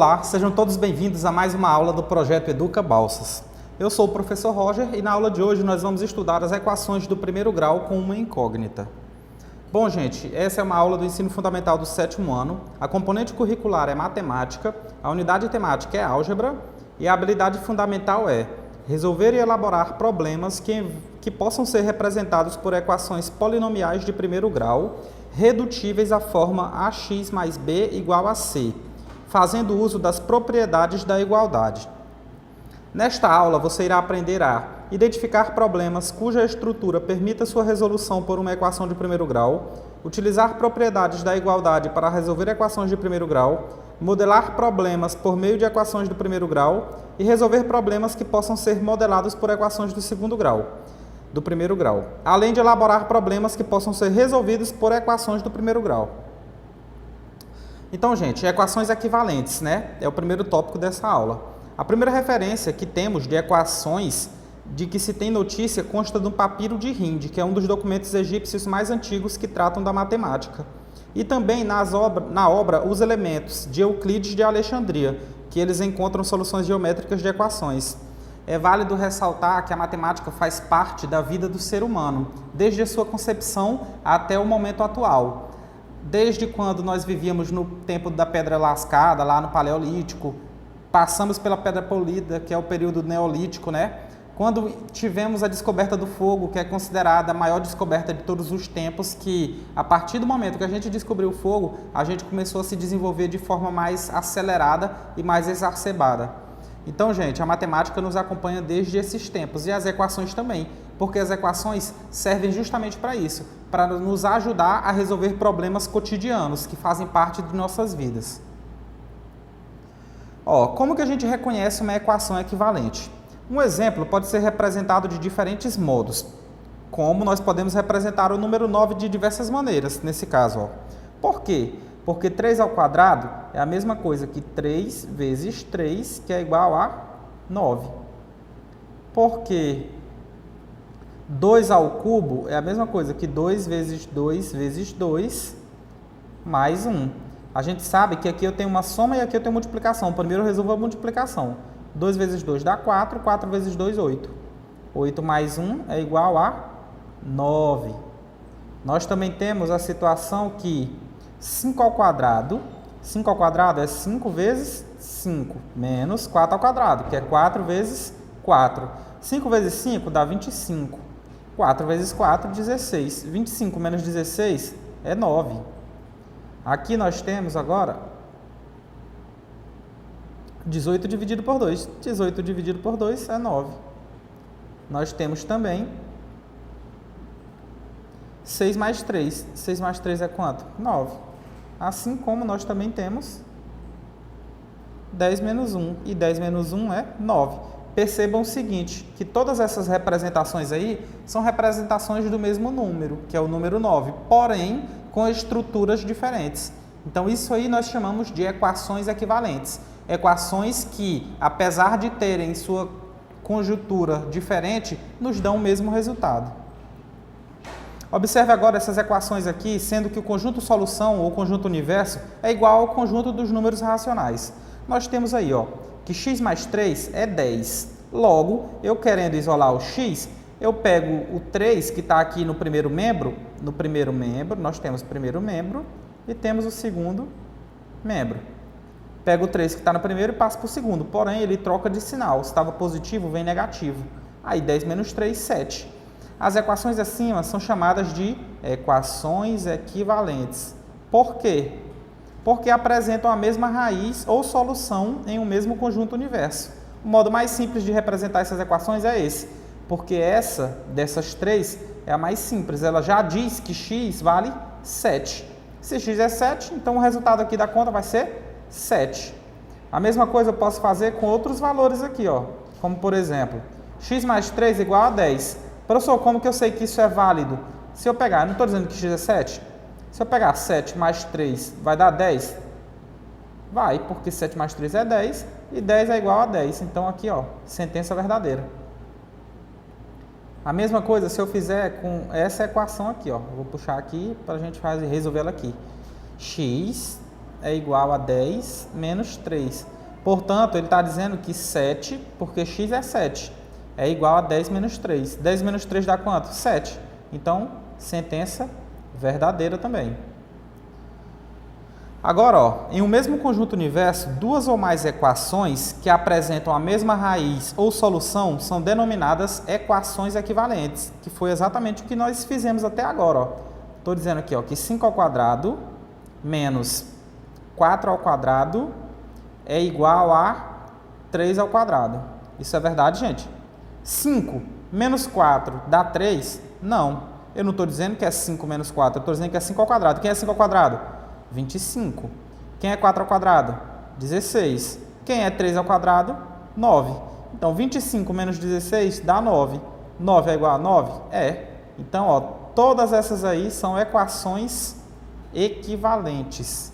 Olá, sejam todos bem-vindos a mais uma aula do projeto Educa Balsas. Eu sou o professor Roger e na aula de hoje nós vamos estudar as equações do primeiro grau com uma incógnita. Bom, gente, essa é uma aula do ensino fundamental do 7º ano. A componente curricular é matemática, a unidade temática é álgebra e a habilidade fundamental é resolver e elaborar problemas que possam ser representados por equações polinomiais de primeiro grau, redutíveis à forma ax mais b igual a c, fazendo uso das propriedades da igualdade. Nesta aula, você irá aprender a identificar problemas cuja estrutura permita sua resolução por uma equação de primeiro grau, utilizar propriedades da igualdade para resolver equações de primeiro grau, modelar problemas por meio de equações do primeiro grau e resolver problemas que possam ser modelados por equações do segundo grau, do primeiro grau, além de elaborar problemas que possam ser resolvidos por equações do primeiro grau. Então, gente, equações equivalentes, né? É o primeiro tópico dessa aula. A primeira referência que temos de equações de que se tem notícia consta do papiro de Hind, que é um dos documentos egípcios mais antigos que tratam da matemática. E também na obra Os Elementos, de Euclides de Alexandria, que eles encontram soluções geométricas de equações. É válido ressaltar que a matemática faz parte da vida do ser humano, desde a sua concepção até o momento atual. Desde quando nós vivíamos no tempo da pedra lascada, lá no Paleolítico, passamos pela pedra polida, que é o período neolítico, né? Quando tivemos a descoberta do fogo, que é considerada a maior descoberta de todos os tempos, que a partir do momento que a gente descobriu o fogo, a gente começou a se desenvolver de forma mais acelerada e mais exacerbada. Então, gente, a matemática nos acompanha desde esses tempos e as equações também, porque as equações servem justamente para isso, para nos ajudar a resolver problemas cotidianos que fazem parte de nossas vidas. Como que a gente reconhece uma equação equivalente? Um exemplo pode ser representado de diferentes modos, como nós podemos representar o número 9 de diversas maneiras, nesse caso. Por quê? Porque 3 ao quadrado é a mesma coisa que 3 vezes 3, que é igual a 9. Porque 2 ao cubo é a mesma coisa que 2 vezes 2 vezes 2, mais 1. A gente sabe que aqui eu tenho uma soma e aqui eu tenho multiplicação. Primeiro eu resolvo a multiplicação. 2 vezes 2 dá 4, 4 vezes 2, 8. 8 mais 1 é igual a 9. Nós também temos a situação que 5 ao quadrado é 5 vezes 5, menos 4 ao quadrado, que é 4 vezes 4. 5 vezes 5 dá 25. 4 vezes 4, 16. 25 menos 16 é 9. Aqui nós temos agora 18 dividido por 2. 18 dividido por 2 é 9. Nós temos também 6 mais 3. 6 mais 3 é quanto? 9. Assim como nós também temos 10 menos 1. E 10 menos 1 é 9. Percebam o seguinte, que todas essas representações aí são representações do mesmo número, que é o número 9, porém com estruturas diferentes. Então isso aí nós chamamos de equações equivalentes. Equações que, apesar de terem sua conjuntura diferente, nos dão o mesmo resultado. Observe agora essas equações aqui, sendo que o conjunto solução ou conjunto universo é igual ao conjunto dos números racionais. Nós temos aí, que x mais 3 é 10. Logo, eu querendo isolar o x, eu pego o 3 que está aqui no primeiro membro, nós temos o primeiro membro e temos o segundo membro. Pego o 3 que está no primeiro e passo para o segundo, porém ele troca de sinal, se estava positivo, vem negativo. Aí 10 menos 3, 7. As equações acima são chamadas de equações equivalentes. Por quê? Porque apresentam a mesma raiz ou solução em um mesmo conjunto universo. O modo mais simples de representar essas equações é esse, porque essa dessas três é a mais simples. Ela já diz que x vale 7. Se x é 7, então o resultado aqui da conta vai ser 7. A mesma coisa eu posso fazer com outros valores aqui, como por exemplo, x mais 3 igual a 10. Professor, como que eu sei que isso é válido? Se eu pegar, eu não estou dizendo que x é 7, se eu pegar 7 mais 3, vai dar 10? Vai, porque 7 mais 3 é 10 e 10 é igual a 10. Então aqui, sentença verdadeira. A mesma coisa se eu fizer com essa equação aqui, Eu vou puxar aqui para a gente resolver ela aqui. X é igual a 10 menos 3. Portanto, ele está dizendo que 7, porque x é 7, é igual a 10 menos 3. 10 menos 3 dá quanto? 7. Então, sentença verdadeira também. Agora, ó, em um mesmo conjunto universo, duas ou mais equações que apresentam a mesma raiz ou solução são denominadas equações equivalentes, que foi exatamente o que nós fizemos até agora. Estou dizendo aqui, ó, que 5 ao quadrado menos 4 ao quadrado é igual a 3 ao quadrado. Isso é verdade, gente? 5 menos 4 dá 3? Não. Eu não estou dizendo que é 5 menos 4, eu estou dizendo que é 5 ao quadrado. Quem é 5 ao quadrado? 25. Quem é 4 ao quadrado? 16. Quem é 3 ao quadrado? 9. Então, 25 menos 16 dá 9. 9 é igual a 9? É. Então, ó, todas essas aí são equações equivalentes.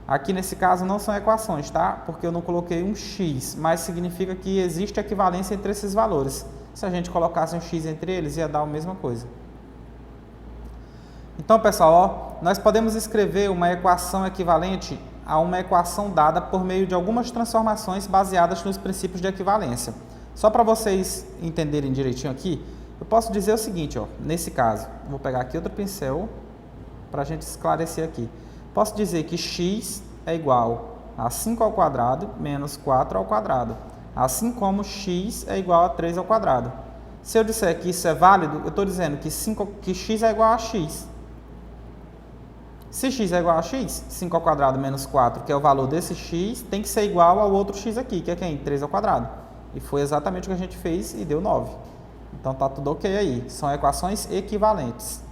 Aqui nesse caso não são equações, tá? Porque eu não coloquei um x, mas significa que existe equivalência entre esses valores. Se a gente colocasse um x entre eles, ia dar a mesma coisa. Então, pessoal, ó, nós podemos escrever uma equação equivalente a uma equação dada por meio de algumas transformações baseadas nos princípios de equivalência. Só para vocês entenderem direitinho aqui, eu posso dizer o seguinte, ó, nesse caso, vou pegar aqui outro pincel para a gente esclarecer aqui. Posso dizer que x é igual a 5 ao quadrado menos 4 ao quadrado, assim como x é igual a 3 ao quadrado. Se eu disser que isso é válido, eu estou dizendo que x é igual a x. Se x é igual a x, 5 ao quadrado menos 4, que é o valor desse x, tem que ser igual ao outro x aqui, que é quem? 3 ao quadrado. E foi exatamente o que a gente fez e deu 9. Então, tá tudo ok aí. São equações equivalentes.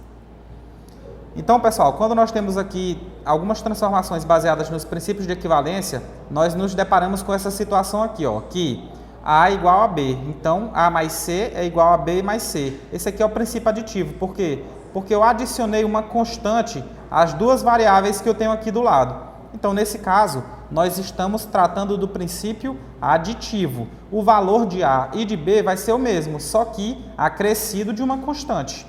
Então, pessoal, quando nós temos aqui algumas transformações baseadas nos princípios de equivalência, nós nos deparamos com essa situação aqui, ó, que A é igual a B. Então, A mais C é igual a B mais C. Esse aqui é o princípio aditivo. Por quê? Porque eu adicionei uma constante às duas variáveis que eu tenho aqui do lado. Então, nesse caso, nós estamos tratando do princípio aditivo. O valor de A e de B vai ser o mesmo, só que acrescido de uma constante.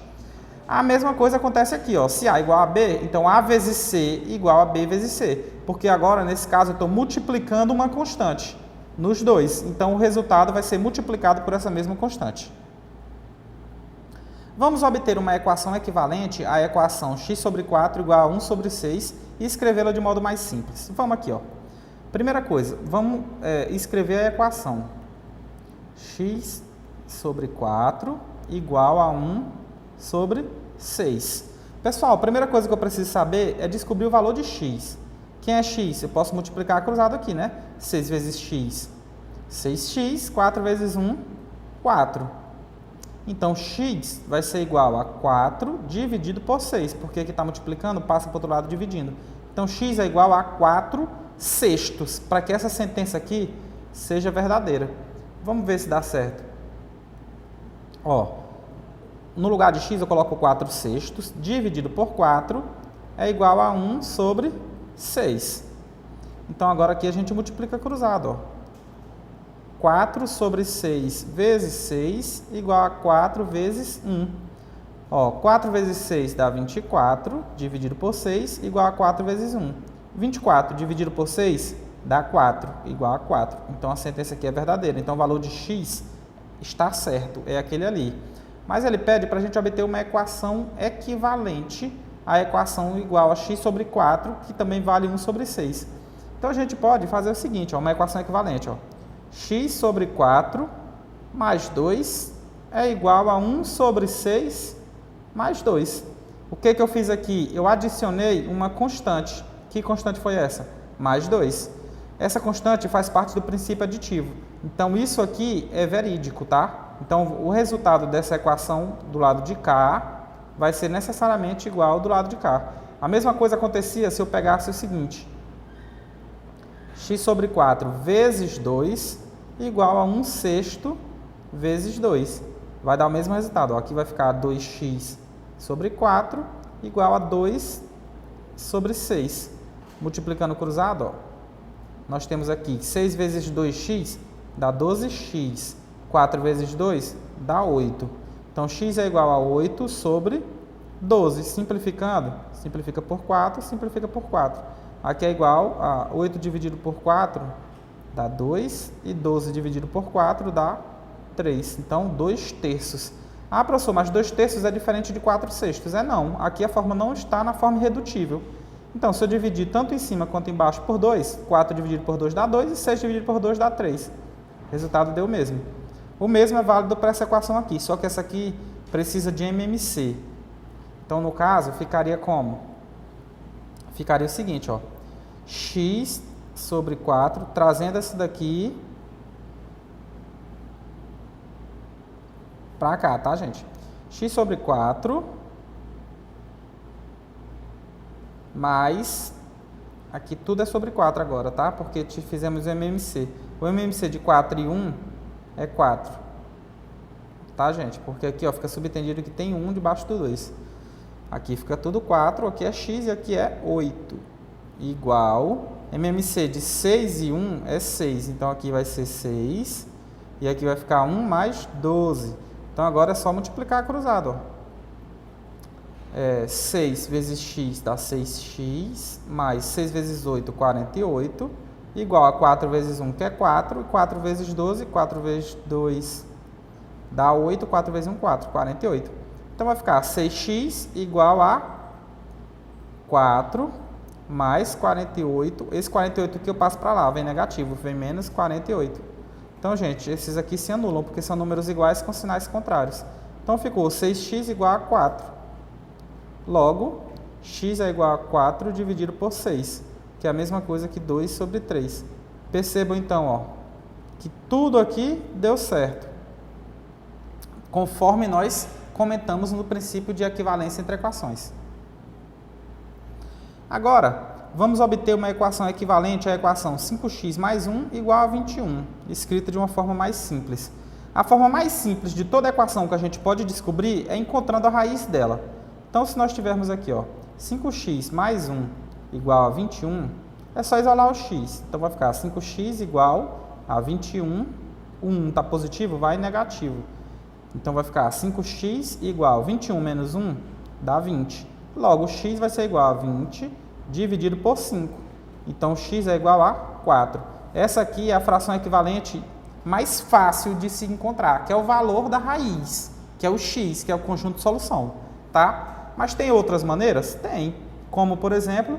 A mesma coisa acontece aqui, ó. Se A igual a B, então A vezes C igual a B vezes C. Porque agora, nesse caso, eu estou multiplicando uma constante nos dois. Então, o resultado vai ser multiplicado por essa mesma constante. Vamos obter uma equação equivalente à equação x sobre 4 igual a 1 sobre 6 e escrevê-la de modo mais simples. Vamos aqui, ó. Primeira coisa, vamos escrever a equação x sobre 4 igual a 1 sobre 6. Pessoal, a primeira coisa que eu preciso saber é descobrir o valor de x. Quem é x? Eu posso multiplicar cruzado aqui, né? 6 vezes x, 6x, 4 vezes 1, 4. Então, x vai ser igual a 4 dividido por 6, porque aqui está multiplicando, passa para o outro lado dividindo. Então, x é igual a 4 sextos, para que essa sentença aqui seja verdadeira. Vamos ver se dá certo. Ó, no lugar de x eu coloco 4 sextos, dividido por 4 é igual a 1 sobre 6. Então, agora aqui a gente multiplica cruzado, ó. 4 sobre 6 vezes 6 igual a 4 vezes 1. Ó, 4 vezes 6 dá 24, dividido por 6, igual a 4 vezes 1. 24 dividido por 6 dá 4, igual a 4. Então, a sentença aqui é verdadeira. Então, o valor de x está certo, é aquele ali. Mas ele pede para a gente obter uma equação equivalente à equação igual a x sobre 4, que também vale 1 sobre 6. Então, a gente pode fazer o seguinte, ó, uma equação equivalente, ó. X sobre 4 mais 2 é igual a 1 sobre 6 mais 2. O que eu fiz aqui? Eu adicionei uma constante. Que constante foi essa? Mais 2. Essa constante faz parte do princípio aditivo. Então, isso aqui é verídico, tá? Então, o resultado dessa equação do lado de cá vai ser necessariamente igual ao do lado de cá. A mesma coisa acontecia se eu pegasse o seguinte. X sobre 4 vezes 2 igual a 1 sexto vezes 2. Vai dar o mesmo resultado. Ó. Aqui vai ficar 2x sobre 4 igual a 2 sobre 6. Multiplicando cruzado, ó, nós temos aqui 6 vezes 2x dá 12x. 4 vezes 2 dá 8. Então, x é igual a 8 sobre 12. Simplificando, simplifica por 4, simplifica por 4. Aqui é igual a 8 dividido por 4, dá 2, e 12 dividido por 4 dá 3. Então, 2/3. Ah, professor, mas 2/3 é diferente de 4/6. É não, aqui a forma não está na forma irredutível. Então, se eu dividir tanto em cima quanto embaixo por 2, 4 dividido por 2 dá 2 e 6 dividido por 2 dá 3. O resultado deu o mesmo. O mesmo é válido para essa equação aqui, só que essa aqui precisa de MMC. Então, no caso, ficaria como? Ficaria o seguinte, ó. X sobre 4, trazendo essa daqui para cá, tá, gente? X sobre 4 mais, aqui tudo é sobre 4 agora, tá? Porque fizemos o MMC. O MMC de 4 e 1 é 4. Tá, gente? Porque aqui, ó, fica subentendido que tem 1 debaixo do 2. Aqui fica tudo 4, aqui é x e aqui é 8. Igual, MMC de 6 e 1 é 6. Então, aqui vai ser 6. E aqui vai ficar 1 mais 12. Então, agora é só multiplicar cruzado, ó. 6 vezes x dá 6x, mais 6 vezes 8, 48, igual a 4 vezes 1, que é 4, e 4 vezes 12, 4 vezes 2 dá 8, 4 vezes 1, 4, 48. Então, vai ficar 6x igual a 4 mais 48. Esse 48 que eu passo para lá, vem negativo, vem menos 48. Então, gente, esses aqui se anulam, porque são números iguais com sinais contrários. Então, ficou 6x igual a 4. Logo, x é igual a 4 dividido por 6, que é a mesma coisa que 2 sobre 3. Percebam, então, ó, que tudo aqui deu certo, conforme nós comentamos no princípio de equivalência entre equações. Agora, vamos obter uma equação equivalente à equação 5x mais 1 igual a 21, escrita de uma forma mais simples. A forma mais simples de toda equação que a gente pode descobrir é encontrando a raiz dela. Então, se nós tivermos aqui, ó, 5x mais 1 igual a 21, é só isolar o x. Então, vai ficar 5x igual a 21. O 1 está positivo, vai negativo. Então, vai ficar 5x igual a 21 menos 1 dá 20. Logo, x vai ser igual a 20 dividido por 5. Então, x é igual a 4. Essa aqui é a fração equivalente mais fácil de se encontrar, que é o valor da raiz, que é o x, que é o conjunto de solução, tá? Mas tem outras maneiras? Tem. Como, por exemplo,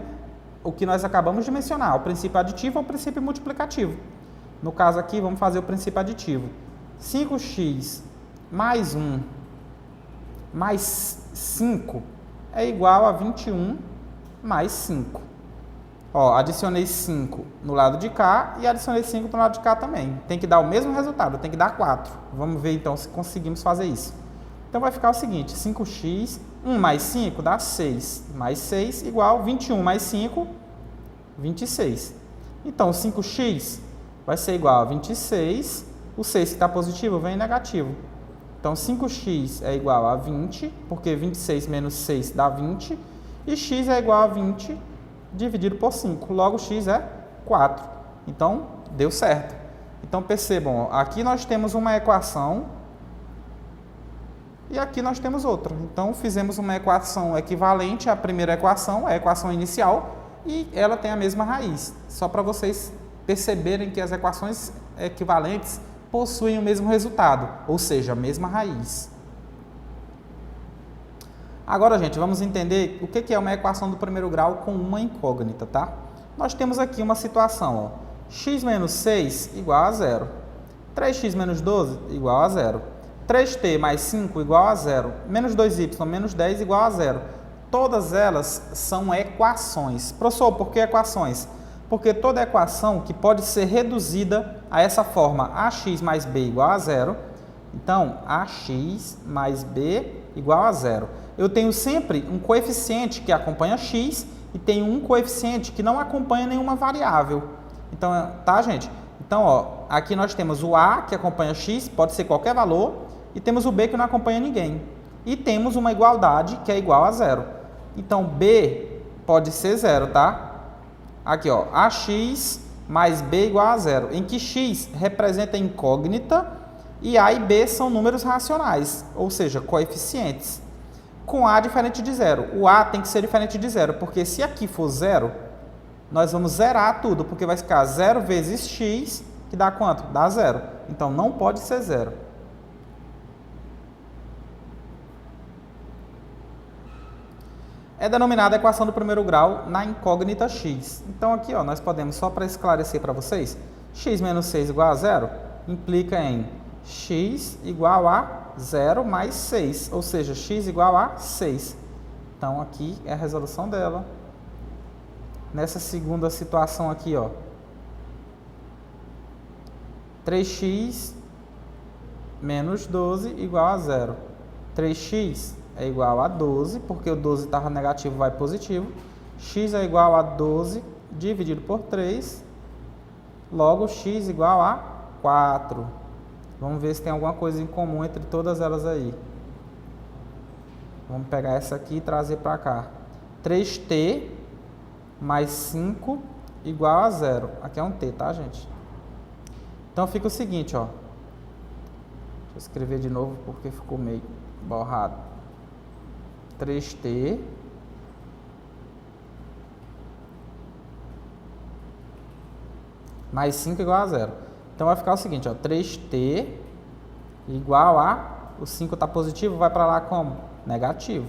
o que nós acabamos de mencionar, o princípio aditivo ou o princípio multiplicativo. No caso aqui, vamos fazer o princípio aditivo. 5x mais 1 mais 5 é igual a 21 mais 5. Ó, adicionei 5 no lado de cá e adicionei 5 no lado de cá também. Tem que dar o mesmo resultado, tem que dar 4. Vamos ver então se conseguimos fazer isso. Então vai ficar o seguinte, 5x, 1 mais 5 dá 6, mais 6 igual 21 mais 5, 26. Então 5x vai ser igual a 26, o 6 que está positivo vem negativo. Então 5x é igual a 20, porque 26 menos 6 dá 20, e x é igual a 20 dividido por 5, logo x é 4. Então deu certo. Então percebam, ó, aqui nós temos uma equação e aqui nós temos outra. Então, fizemos uma equação equivalente à primeira equação, a equação inicial, e ela tem a mesma raiz. Só para vocês perceberem que as equações equivalentes possuem o mesmo resultado, ou seja, a mesma raiz. Agora, gente, vamos entender o que é uma equação do primeiro grau com uma incógnita, tá? Nós temos aqui uma situação, ó, x menos 6 igual a 0, 3x menos 12 igual a 0. 3t mais 5 igual a 0, menos 2y menos 10 igual a 0. Todas elas são equações. Professor, por que equações? Porque toda equação que pode ser reduzida a essa forma, ax mais b igual a 0, então, ax mais b igual a 0. Eu tenho sempre um coeficiente que acompanha x e tenho um coeficiente que não acompanha nenhuma variável. Então, tá, gente? Então, ó, aqui nós temos o a que acompanha x, pode ser qualquer valor, e temos o b que não acompanha ninguém. E temos uma igualdade que é igual a 0. Então, b pode ser 0, tá? Aqui, ó, ax mais b igual a 0, em que x representa incógnita e a e b são números racionais, ou seja, coeficientes. Com a diferente de 0. O a tem que ser diferente de 0, porque se aqui for 0, nós vamos zerar tudo, porque vai ficar 0 vezes x que dá quanto? Dá 0. Então, não pode ser 0. É denominada a equação do primeiro grau na incógnita x. Então, aqui, ó, nós podemos, só para esclarecer para vocês, x menos 6 igual a 0, implica em x igual a 0 mais 6, ou seja, x igual a 6. Então, aqui é a resolução dela. Nessa segunda situação aqui, ó, 3x menos 12 igual a 0. 3x é igual a 12, porque o 12 estava negativo, vai positivo. X é igual a 12 dividido por 3. Logo, x igual a 4. Vamos ver se tem alguma coisa em comum entre todas elas aí. Vamos pegar essa aqui e trazer para cá. 3t mais 5 igual a 0. Aqui é um t, tá, gente? Então, fica o seguinte, ó. Deixa eu escrever de novo, porque ficou meio borrado. 3t mais 5 igual a 0. Então, vai ficar o seguinte, ó. 3t igual a... O 5 está positivo, vai para lá como? Negativo.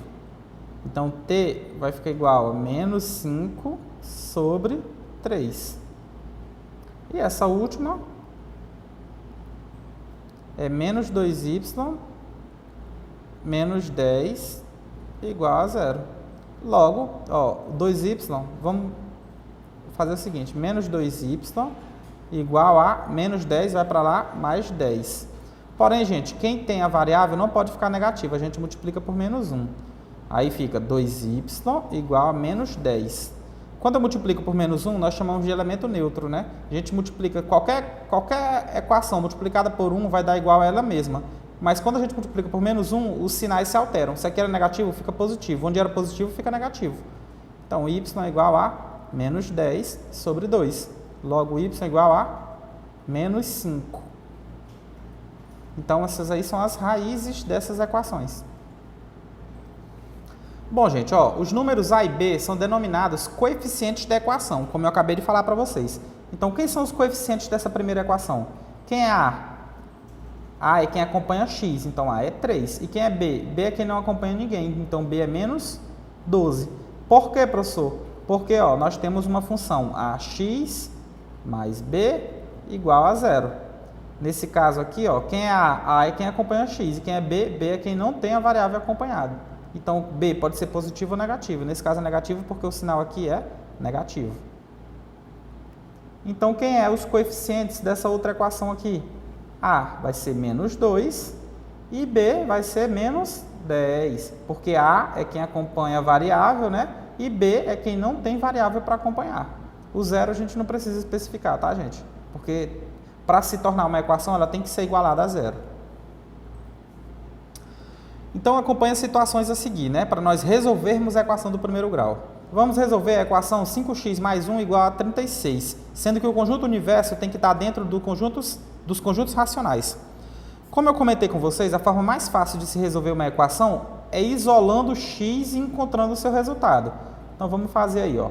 Então, t vai ficar igual a menos 5 sobre 3. E essa última é menos 2y menos 10 igual a 0. Logo, ó, 2y, vamos fazer o seguinte, menos 2y igual a menos 10, vai para lá, mais 10. Porém, gente, quem tem a variável não pode ficar negativa, a gente multiplica por menos 1. Aí fica 2y igual a menos 10. Quando eu multiplico por menos 1, nós chamamos de elemento neutro, né? A gente multiplica qualquer equação multiplicada por 1 vai dar igual a ela mesma. Mas quando a gente multiplica por menos 1, os sinais se alteram. Se aqui era negativo, fica positivo. Onde era positivo, fica negativo. Então, y é igual a menos 10 sobre 2. Logo, y é igual a menos 5. Então, essas aí são as raízes dessas equações. Bom, gente, ó, os números a e b são denominados coeficientes da equação, como eu acabei de falar para vocês. Então, quem são os coeficientes dessa primeira equação? Quem é A? A é quem acompanha x, então A é 3. E quem é B? B é quem não acompanha ninguém, então B é menos 12. Por quê, professor? Porque ó, nós temos uma função ax mais b igual a 0. Nesse caso aqui, ó, quem é A? A é quem acompanha x. E quem é B? B é quem não tem a variável acompanhada. Então, B pode ser positivo ou negativo. Nesse caso é negativo porque o sinal aqui é negativo. Então, quem é os coeficientes dessa outra equação aqui? A vai ser menos 2 e B vai ser menos 10. Porque A é quem acompanha a variável, né? E B é quem não tem variável para acompanhar. O zero a gente não precisa especificar, tá, gente? Porque para se tornar uma equação, ela tem que ser igualada a zero. Então, acompanhe as situações a seguir, né? Para nós resolvermos a equação do primeiro grau. Vamos resolver a equação 5x mais 1 igual a 36, sendo que o conjunto universo tem que estar dentro dos conjuntos racionais. Como eu comentei com vocês, a forma mais fácil de se resolver uma equação é isolando x e encontrando o seu resultado. Então, vamos fazer aí, ó.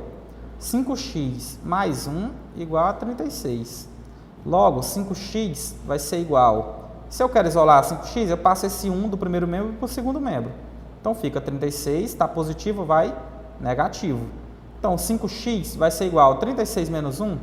5x mais 1 igual a 36. Logo, 5x vai ser igual... Se eu quero isolar 5x, eu passo esse 1 do primeiro membro para o segundo membro. Então, fica 36, está positivo, vai negativo. Então, 5x vai ser igual a 36 menos 1,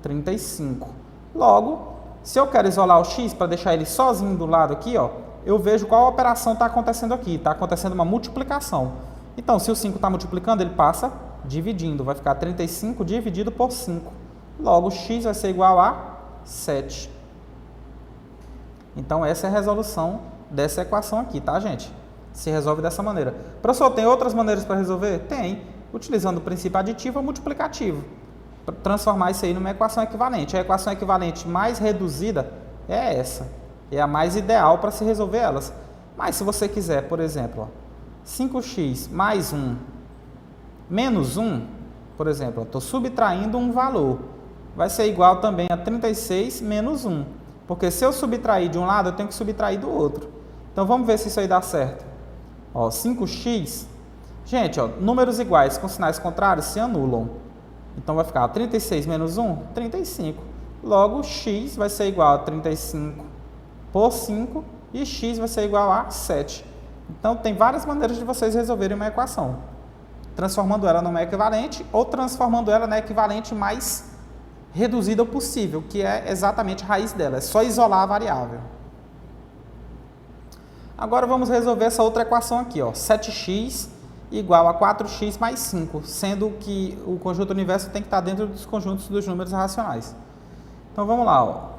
35. Logo, se eu quero isolar o x para deixar ele sozinho do lado aqui, ó, eu vejo qual operação está acontecendo aqui. Está acontecendo uma multiplicação. Então, se o 5 está multiplicando, ele passa dividindo. Vai ficar 35 dividido por 5. Logo, x vai ser igual a 7. Então, essa é a resolução dessa equação aqui, tá, gente? Se resolve dessa maneira. Professor, tem outras maneiras para resolver? Tem. Utilizando o princípio aditivo ou multiplicativo. Para transformar isso aí numa equação equivalente. A equação equivalente mais reduzida é essa. É a mais ideal para se resolver elas. Mas se você quiser, por exemplo, ó, 5x mais 1 menos 1, por exemplo, estou subtraindo um valor. Vai ser igual também a 36 menos 1. Porque se eu subtrair de um lado, eu tenho que subtrair do outro. Então, vamos ver se isso aí dá certo. Ó, 5x. Gente, ó, números iguais com sinais contrários se anulam. Então, vai ficar 36 menos 1, 35. Logo, x vai ser igual a 35 por 5 e x vai ser igual a 7. Então, tem várias maneiras de vocês resolverem uma equação. Transformando ela numa equivalente ou transformando ela na equivalente mais reduzida possível, que é exatamente a raiz dela. É só isolar a variável. Agora, vamos resolver essa outra equação aqui, ó. 7x igual a 4x mais 5, sendo que o conjunto universo tem que estar dentro dos conjuntos dos números racionais. Então, vamos lá, ó.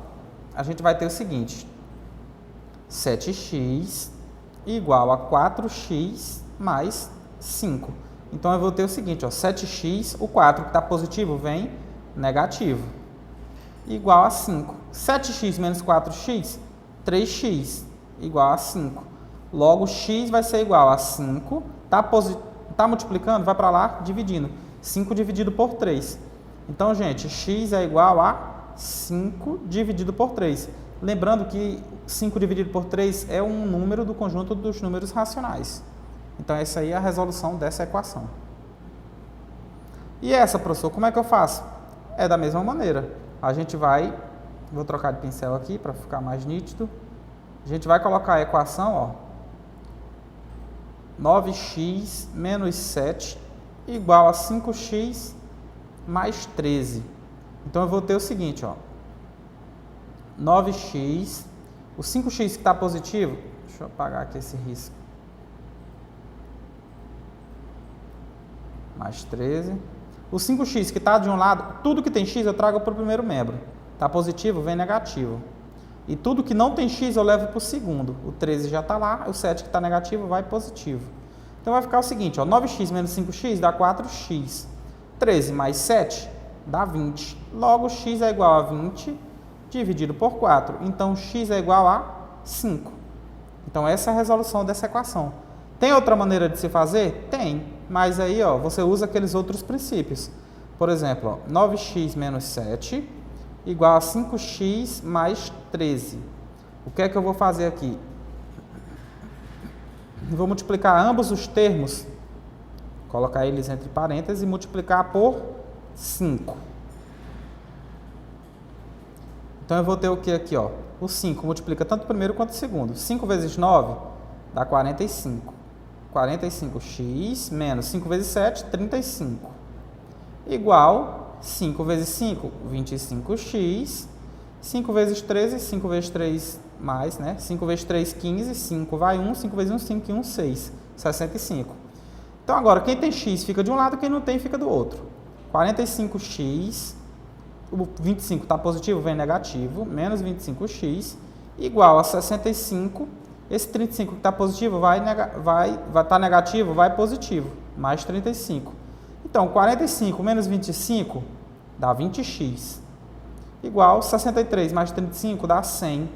A gente vai ter o seguinte. 7x igual a 4x mais 5. Então, eu vou ter o seguinte, ó, 7x, o 4 que está positivo vem negativo, igual a 5. 7x menos 4x, 3x, igual a 5. Logo, x vai ser igual a 5, tá multiplicando, vai para lá, dividindo. 5 dividido por 3. Então, gente, x é igual a 5 dividido por 3. Lembrando que 5 dividido por 3 é um número do conjunto dos números racionais. Então, essa aí é a resolução dessa equação. E essa, professor, como é que eu faço? É da mesma maneira. A gente vai... Vou trocar de pincel aqui para ficar mais nítido. A gente vai colocar a equação, ó. 9x menos 7 igual a 5x mais 13. Então, eu vou ter o seguinte, ó. 9x... O 5x que está positivo... Deixa eu apagar aqui esse risco. Mais 13. O 5x que está de um lado, tudo que tem x eu trago para o primeiro membro. Está positivo, vem negativo. E tudo que não tem x eu levo para o segundo. O 13 já está lá, o 7 que está negativo vai positivo. Então vai ficar o seguinte, ó, 9x menos 5x dá 4x. 13 mais 7 dá 20. Logo, x é igual a 20 dividido por 4. Então, x é igual a 5. Então, essa é a resolução dessa equação. Tem outra maneira de se fazer? Tem. Mas aí, ó, você usa aqueles outros princípios. Por exemplo, ó, 9x menos 7 igual a 5x mais 13. O que é que eu vou fazer aqui? Vou multiplicar ambos os termos, colocar eles entre parênteses e multiplicar por 5. Então, eu vou ter o que aqui, ó? O 5 multiplica tanto o primeiro quanto o segundo. 5 vezes 9 dá 45. 45x menos 5 vezes 7, 35. Igual 5 vezes 5, 25x. 5 vezes 13, 5 vezes 3 mais, né? 5 vezes 3, 15. 5 vai 1, 5 vezes 1, 5 e 1, 6. 65. Então, agora, quem tem x fica de um lado, quem não tem fica do outro. 45x, o 25 está positivo, vem negativo, menos 25x, igual a 65. Esse 35 que está positivo vai estar negativo, vai positivo, mais 35. Então, 45 menos 25 dá 20x, igual 63 mais 35 dá 100.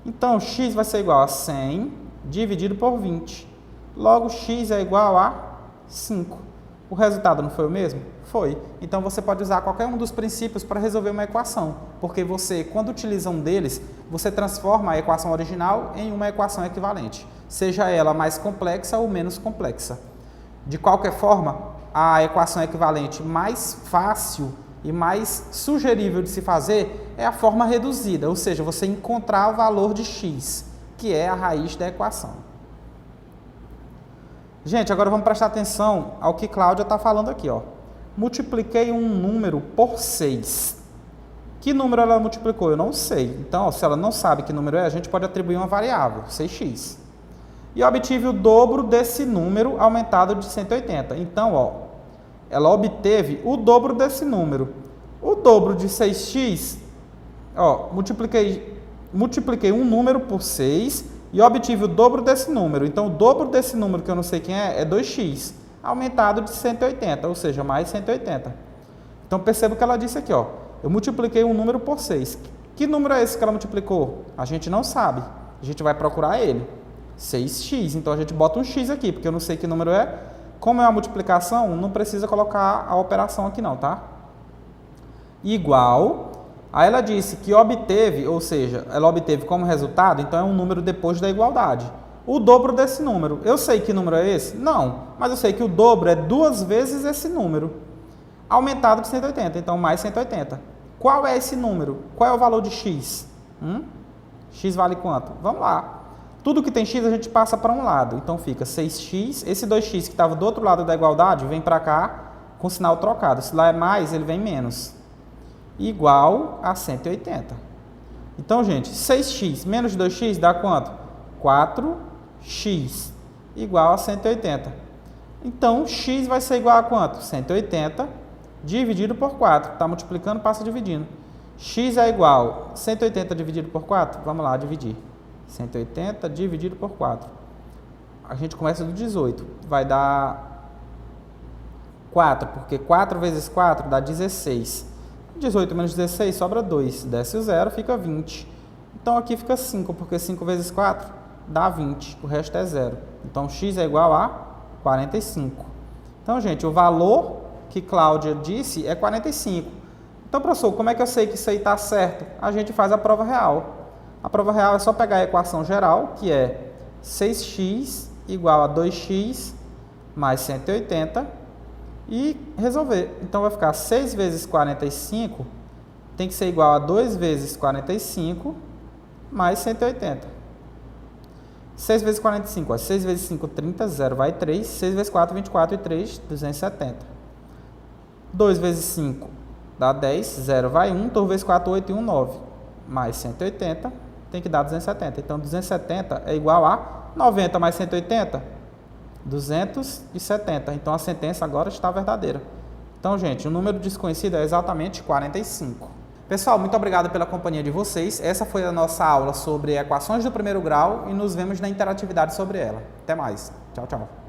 Então, x vai ser igual a 100 dividido por 20. Logo, x é igual a 5. O resultado não foi o mesmo? Foi. Então, você pode usar qualquer um dos princípios para resolver uma equação, porque você, quando utiliza um deles, você transforma a equação original em uma equação equivalente, seja ela mais complexa ou menos complexa. De qualquer forma, a equação equivalente mais fácil e mais sugerível de se fazer é a forma reduzida, ou seja, você encontrar o valor de x, que é a raiz da equação. Gente, agora vamos prestar atenção ao que Cláudia está falando aqui, ó. Multipliquei um número por 6. Que número ela multiplicou? Eu não sei. Então, ó, se ela não sabe que número é, a gente pode atribuir uma variável, 6x. E obtive o dobro desse número aumentado de 180. Então, ó, ela obteve o dobro desse número. O dobro de 6x, ó, multipliquei um número por 6 e obtive o dobro desse número. Então, o dobro desse número, que eu não sei quem é 2x, aumentado de 180, ou seja, mais 180. Então, perceba o que ela disse aqui, ó. Eu multipliquei um número por 6. Que número é esse que ela multiplicou? A gente não sabe. A gente vai procurar ele. 6x. Então, a gente bota um x aqui, porque eu não sei que número é. Como é uma multiplicação, não precisa colocar a operação aqui não, tá? Igual... Aí ela disse que obteve, ou seja, ela obteve como resultado, então é um número depois da igualdade. O dobro desse número. Eu sei que número é esse? Não, mas eu sei que o dobro é 2 vezes esse número, aumentado de 180, então mais 180. Qual é esse número? Qual é o valor de x? X vale quanto? Vamos lá. Tudo que tem x a gente passa para um lado. Então fica 6x. Esse 2x que estava do outro lado da igualdade vem para cá com sinal trocado. Se lá é mais, ele vem menos. Igual a 180. Então, gente, 6x menos 2x dá quanto? 4x igual a 180. Então, x vai ser igual a quanto? 180 dividido por 4. Está multiplicando, passa dividindo. X é igual a 180 dividido por 4? Vamos lá, dividir. 180 dividido por 4. A gente começa do 18. Vai dar 4, porque 4 vezes 4 dá 16. 18 menos 16 sobra 2. Desce o 0, fica 20. Então aqui fica 5, porque 5 vezes 4 dá 20. O resto é 0. Então x é igual a 45. Então, gente, o valor que Cláudia disse é 45. Então, professor, como é que eu sei que isso aí está certo? A gente faz a prova real. A prova real é só pegar a equação geral, que é 6x igual a 2x mais 180 e resolver. Então, vai ficar 6 vezes 45 tem que ser igual a 2 vezes 45 mais 180. 6 vezes 45, ó, 6 vezes 5, 30, 0 vai 3. 6 vezes 4, 24 e 3, 270. 2 vezes 5 dá 10, 0 vai 1. 2 vezes 4, 8 e 1, 9. Mais 180 tem que dar 270. Então, 270 é igual a 90 mais 180, 270. Então, a sentença agora está verdadeira. Então, gente, o número desconhecido é exatamente 45. Pessoal, muito obrigado pela companhia de vocês. Essa foi a nossa aula sobre equações do primeiro grau e nos vemos na interatividade sobre ela. Até mais. Tchau, tchau.